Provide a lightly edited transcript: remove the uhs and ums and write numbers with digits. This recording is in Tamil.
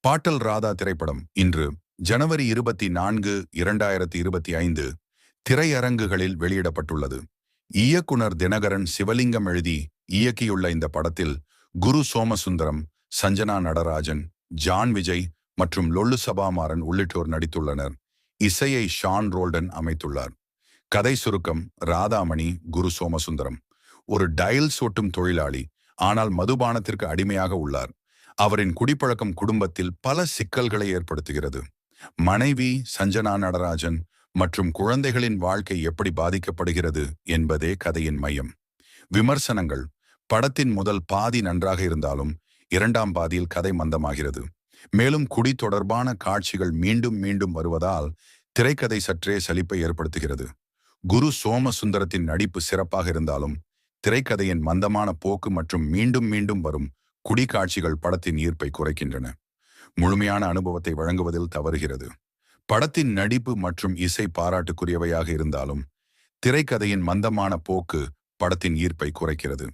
பாட்டல் ராதா திரைப்படம் இன்று ஜனவரி 24, 2025 திரையரங்குகளில் வெளியிடப்பட்டுள்ளது. இயக்குனர் தினகரன் சிவலிங்கம் எழுதி இயக்கியுள்ள இந்த படத்தில் குரு சோமசுந்தரம், சஞ்சனா நடராஜன், ஜான் விஜய் மற்றும் லொல்லு சபாமாறன் உள்ளிட்டோர் நடித்துள்ளனர். இசையை ஷான் ரோல்டன் அமைத்துள்ளார். கதை சுருக்கம்: ராதாமணி குரு சோமசுந்தரம் ஒரு டைல்ஸ் ஒட்டும் தொழிலாளி, ஆனால் மதுபானத்திற்கு அடிமையாக உள்ளார். அவரின் குடிப்பழக்கம் குடும்பத்தில் பல சிக்கல்களை ஏற்படுத்துகிறது. மனைவி சஞ்சனா நடராஜன் மற்றும் குழந்தைகளின் வாழ்க்கை எப்படி பாதிக்கப்படுகிறது என்பதே கதையின் மையம். விமர்சனங்கள்: படத்தின் முதல் பாதி நன்றாக இருந்தாலும் இரண்டாம் பாதியில் கதை மந்தமாகிறது. மேலும் குடி தொடர்பான காட்சிகள் மீண்டும் மீண்டும் வருவதால் திரைக்கதை சற்றே சலிப்பை ஏற்படுத்துகிறது. குரு சோமசுந்தரத்தின் நடிப்பு சிறப்பாக இருந்தாலும் திரைக்கதையின் மந்தமான போக்கு மற்றும் மீண்டும் மீண்டும் வரும் குடி காட்சிகள் படத்தின் ஈர்ப்பை குறைக்கின்றன. முழுமையான அனுபவத்தை வழங்குவதில் தவறுகிறது. படத்தின் நடிப்பு மற்றும் இசை பாராட்டுக்குரியவையாக இருந்தாலும் திரைக்கதையின் மந்தமான போக்கு படத்தின் ஈர்ப்பை குறைக்கிறது.